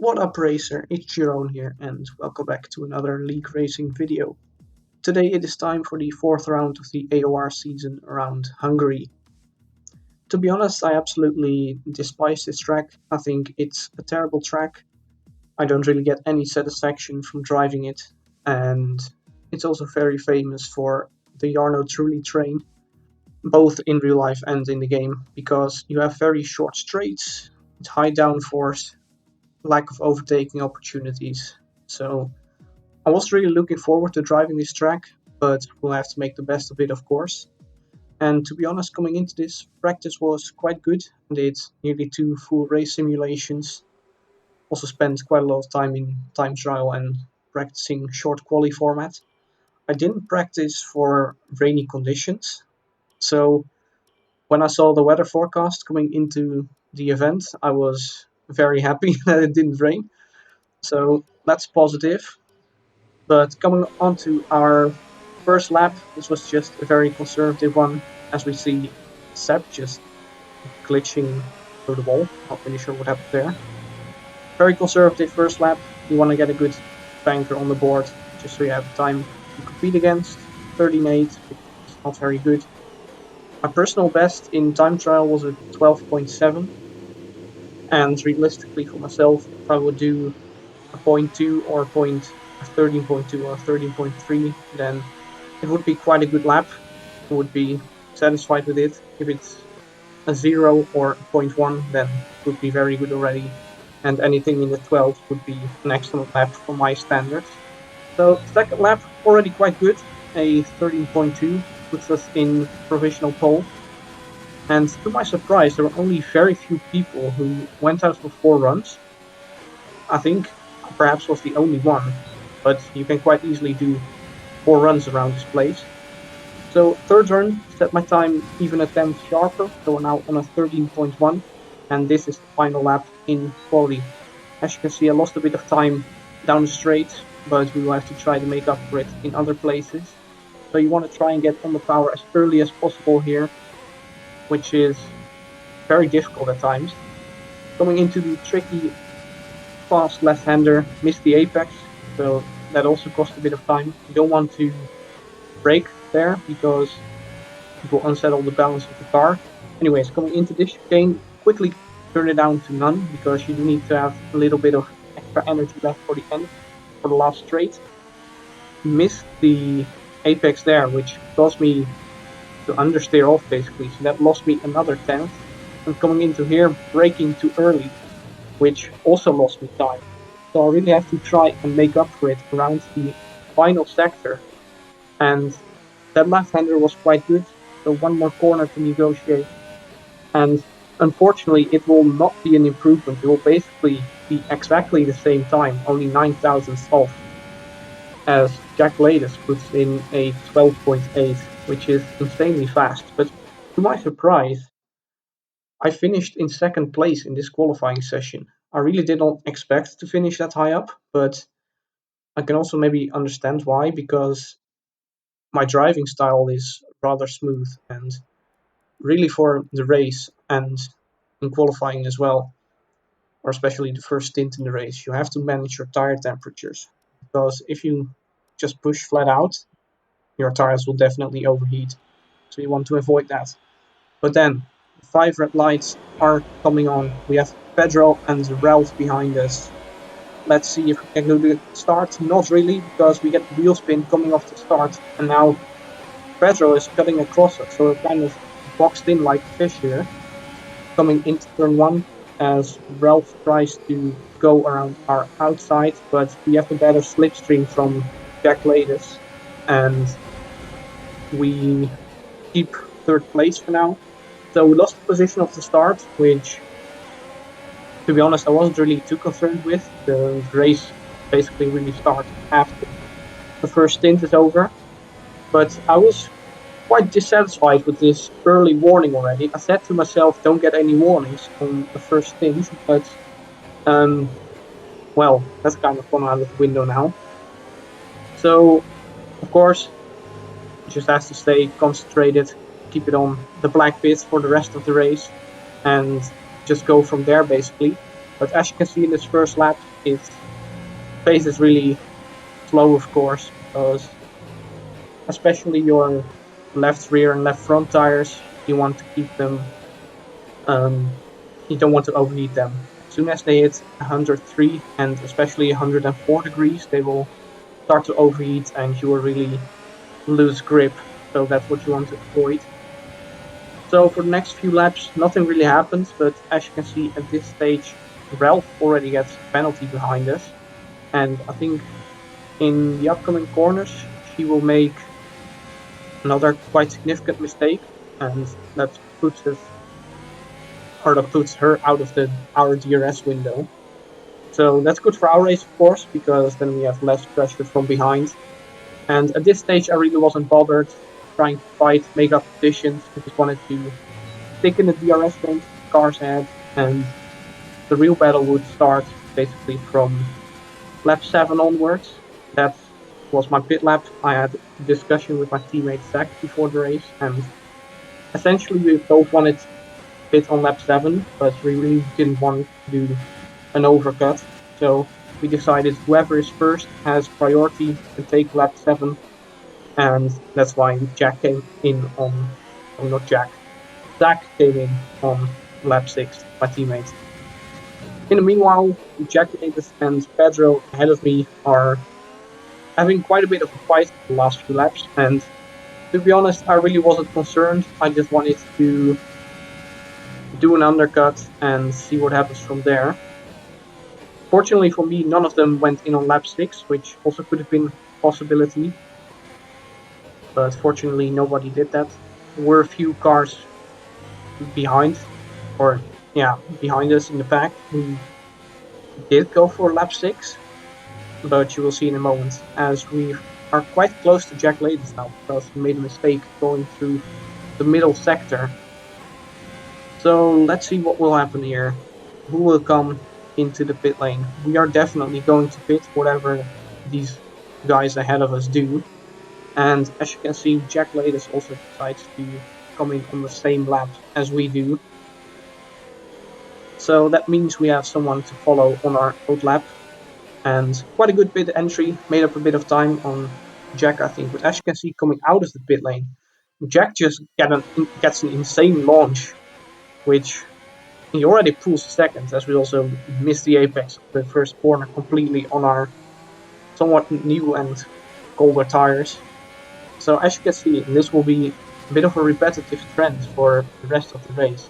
What up racer, it's Jerone here and welcome back to another League Racing video. Today it is time for the fourth round of the AOR season around Hungary. To be honest, I absolutely despise this track. I think it's a terrible track. I don't really get any satisfaction from driving it, and it's also very famous for the Jarno Trulli train, both in real life and in the game, because you have very short straights, it's high downforce, lack of overtaking opportunities. So I was really looking forward to driving this track, but we'll have to make the best of it, of course. And to be honest, coming into this, practice was quite good. I did nearly 2 full race simulations. Also spent quite a lot of time in time trial and practicing short quali format. I didn't practice for rainy conditions, so when I saw the weather forecast coming into the event, I was very happy that it didn't rain. So that's positive. But coming on to our first lap, this was just a very conservative one, as we see Seb just glitching through the wall. Not really sure what happened there. Very conservative first lap. You want to get a good banker on the board, just so you have time to compete against. 13.8, which is not very good. My personal best in time trial was a 12.7. And realistically for myself, if I would do a 0.2 or a 13.2 or 13.3, then it would be quite a good lap. I would be satisfied with it. If it's a 0 or a 0.1, then it would be very good already. And anything in the 12 would be an excellent lap for my standards. So second lap, already quite good. A 13.2 puts us in provisional pole. And to my surprise, there were only very few people who went out for 4 runs. I think perhaps was the only one, but you can quite easily do 4 runs around this place. So third run, set my time even a tenth sharper, so we're now on a 13.1, and this is the final lap in quali. As you can see, I lost a bit of time down the straight, but we will have to try to make up for it in other places. So you want to try and get on the power as early as possible here, which is very difficult at times. Coming into the tricky fast left-hander, missed the apex, so that also cost a bit of time. You don't want to brake there because it will unsettle the balance of the car. Anyways, coming into this chicane, quickly turn it down to none because you need to have a little bit of extra energy left for the end, for the last straight. Missed the apex there, which caused me to understeer off basically, so that lost me another tenth. And coming into here, braking too early, which also lost me time. So I really have to try and make up for it around the final sector. And that left-hander was quite good, so one more corner to negotiate. And unfortunately, it will not be an improvement. It will basically be exactly the same time, only 9,000ths off, as Jack Ladis puts in a 12.8, which is insanely fast. But to my surprise, I finished in second place in this qualifying session. I really did not expect to finish that high up, but I can also maybe understand why, because my driving style is rather smooth and really for the race and in qualifying as well, or especially the first stint in the race, you have to manage your tire temperatures, because if you just push flat out, your tires will definitely overheat. So you want to avoid that. But then 5 red lights are coming on. We have Pedro and Ralph behind us. Let's see if we can do the start. Not really, because we get the wheel spin coming off the start, and now Pedro is cutting across us, so we're kind of boxed in like a fish here. Coming into turn 1, as Ralph tries to go around our outside, but we have a better slipstream from Jack Ladis, and we keep third place for now. So we lost the position of the start, which, to be honest, I wasn't really too concerned with. The race basically really starts after the first stint is over. But I was quite dissatisfied with this early warning already. I said to myself, don't get any warnings on the first stint, but well, that's kind of gone out of the window now. So, of course, just has to stay concentrated, keep it on the black bits for the rest of the race, and just go from there basically. But as you can see in this first lap, its pace is really slow, of course, because especially your left rear and left front tires, you want to keep them, you don't want to overheat them. As soon as they hit 103 and especially 104 degrees, they will start to overheat and you will really lose grip. So that's what you want to avoid. So for the next few laps, nothing really happens, but as you can see at this stage, Ralph already gets a penalty behind us. And I think in the upcoming corners, she will make another quite significant mistake, and that puts us, or that puts her out of our DRS window. So that's good for our race, of course, because then we have less pressure from behind. And at this stage, I really wasn't bothered trying to fight, make up positions. I just wanted to stick in the DRS range the cars had, and the real battle would start basically from lap 7 onwards. That was my pit lap. I had a discussion with my teammate Zach before the race, and essentially we both wanted to pit on lap 7, but we really didn't want to do an overcut. So we decided whoever is first has priority and take lap 7, and that's why Jack came in on, oh, not Jack, Zach came in on lap 6, my teammate. In the meanwhile, Jack Davis and Pedro ahead of me are having quite a bit of a fight in the last few laps, and to be honest, I really wasn't concerned. I just wanted to do an undercut and see what happens from there. Fortunately for me, none of them went in on lap 6, which also could have been a possibility. But fortunately, nobody did that. There were a few cars behind, or yeah, behind us in the pack who did go for lap 6, but you will see in a moment, as we are quite close to Jack Ladis now, because he made a mistake going through the middle sector. So let's see what will happen here. Who will come into the pit lane? We are definitely going to pit whatever these guys ahead of us do. And as you can see, Jack Ladis also decides to come in on the same lap as we do. So that means we have someone to follow on our old lap. And quite a good pit entry, made up a bit of time on Jack, I think. But as you can see, coming out of the pit lane, Jack just gets an insane launch, which he already pulls seconds, as we also missed the apex of the first corner completely on our somewhat new and colder tires. So as you can see, this will be a bit of a repetitive trend for the rest of the race.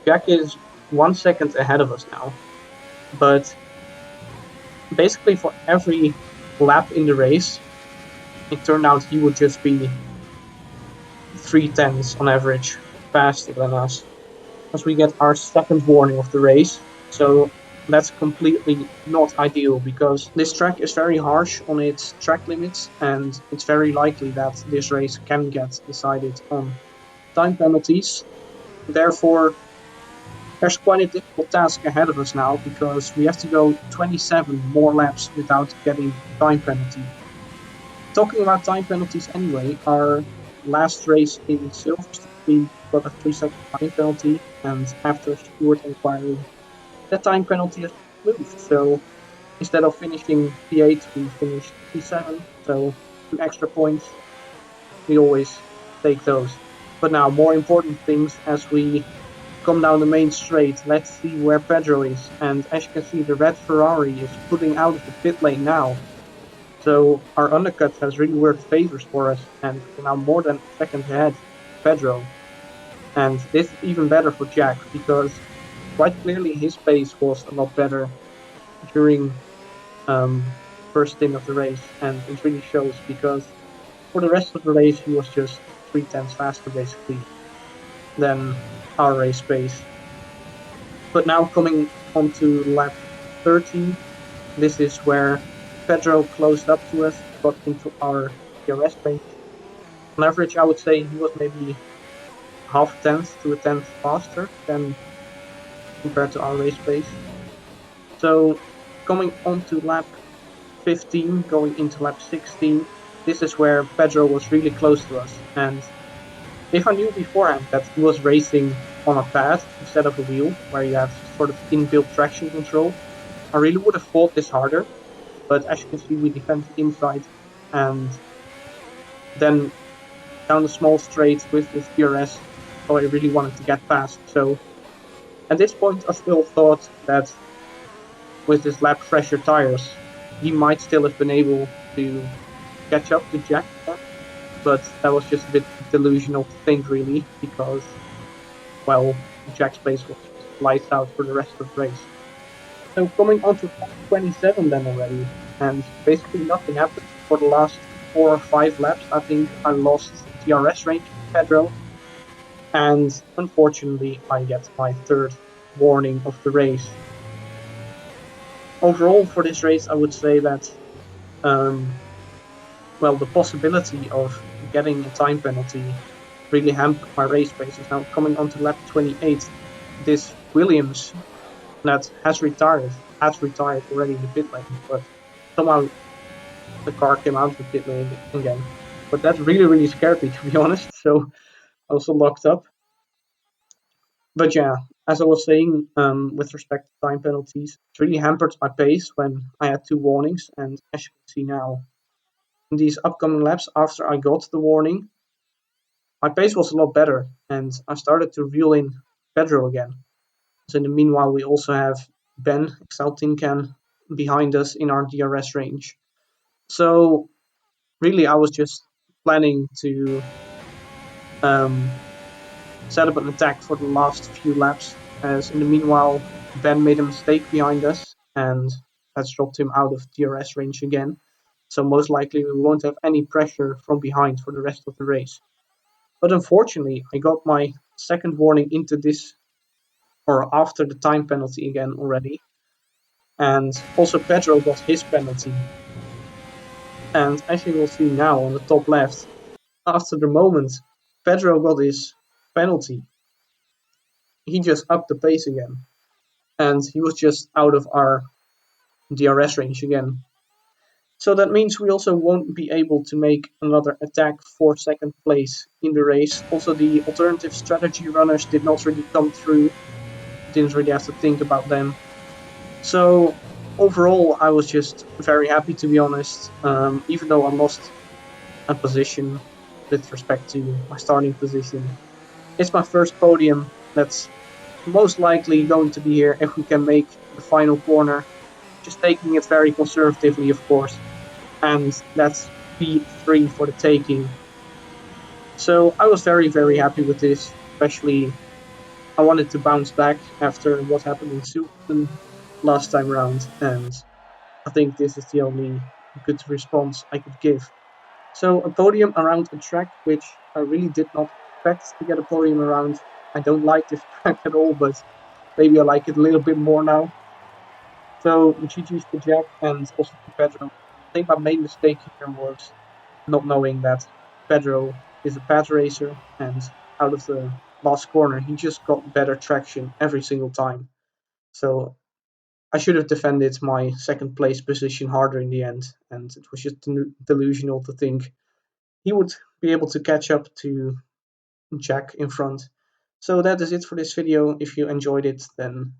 Jack is 1 second ahead of us now, but basically for every lap in the race, it turned out he would just be 3/10 on average faster than us, as we get our second warning of the race. So that's completely not ideal, because this track is very harsh on its track limits, and it's very likely that this race can get decided on time penalties. Therefore, there's quite a difficult task ahead of us now, because we have to go 27 more laps without getting a time penalty. Talking about time penalties anyway, our last race in Silverstone, we got a 3-second time penalty, and after a steward inquiry, that time penalty has moved. So instead of finishing P8, we finished P7, so 2 extra points. We always take those. But now, more important things as we come down the main straight. Let's see where Pedro is. And as you can see, the red Ferrari is pulling out of the pit lane now. So our undercut has really worked favors for us, and we're now more than a second ahead of Pedro. And this is even better for Jack, because quite clearly his pace was a lot better during first stint of the race, and it really shows, because for the rest of the race he was just 3/10 faster basically than our race pace. But now coming onto lap 13, this is where Pedro closed up to us, got into our DRS range. On average, I would say he was maybe half a tenth to a tenth faster than compared to our race pace. So coming onto lap 15, going into lap 16, this is where Pedro was really close to us. And if I knew beforehand that he was racing on a pad instead of a wheel, where you have sort of inbuilt traction control, I really would have fought this harder. But as you can see, we defend the inside and then down the small straight with this DRS. So I really wanted to get past. So at this point, I still thought that with his lap fresher tires, he might still have been able to catch up to Jack again. But that was just a bit delusional to think, really, because, well, Jack's pace was just lights out for the rest of the race. So coming on to 27 then already, and basically nothing happened for the last 4 or 5 laps. I think I lost DRS range to Pedro, and unfortunately, I get my third warning of the race. Overall, for this race, I would say that, um, well, the possibility of getting a time penalty really hampered my race paces. Now, coming on to lap 28, this Williams that has retired already in the pit lane, but somehow the car came out of the pit lane again. But that really, really scared me, to be honest. So I also locked up. But yeah, as I was saying, with respect to time penalties, it really hampered my pace when I had 2 warnings. And as you can see now, in these upcoming laps, after I got the warning, my pace was a lot better, and I started to reel in Pedro again. So in the meanwhile, we also have Ben Exaltincan behind us in our DRS range. So really, I was just planning to um, set up an attack for the last few laps, as in the meanwhile, Ben made a mistake behind us, and that's dropped him out of DRS range again. So most likely we won't have any pressure from behind for the rest of the race. But unfortunately, I got my second warning into this or after the time penalty again already. And also Pedro got his penalty. And as you will see now on the top left, after the moment Pedro got his penalty, he just upped the pace again. And he was just out of our DRS range again. So that means we also won't be able to make another attack for second place in the race. Also, the alternative strategy runners did not really come through. Didn't really have to think about them. So overall, I was just very happy, to be honest. Even though I lost a position with respect to my starting position, it's my first podium. That's most likely going to be here if we can make the final corner. Just taking it very conservatively, of course, and that's P3 for the taking. So I was very, very happy with this, especially I wanted to bounce back after what happened in Sweden last time around, and I think this is the only good response I could give. So a podium around a track which I really did not expect to get a podium around. I don't like this track at all, but maybe I like it a little bit more now. So GG's to Jack and also to Pedro. I think my main mistake here was not knowing that Pedro is a pad racer, and out of the last corner he just got better traction every single time. So I should have defended my second place position harder in the end, and it was just delusional to think he would be able to catch up to Jack in front. So that is it for this video. If you enjoyed it, then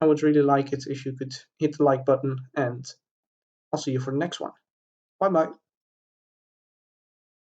I would really like it if you could hit the like button, and I'll see you for the next one. Bye bye.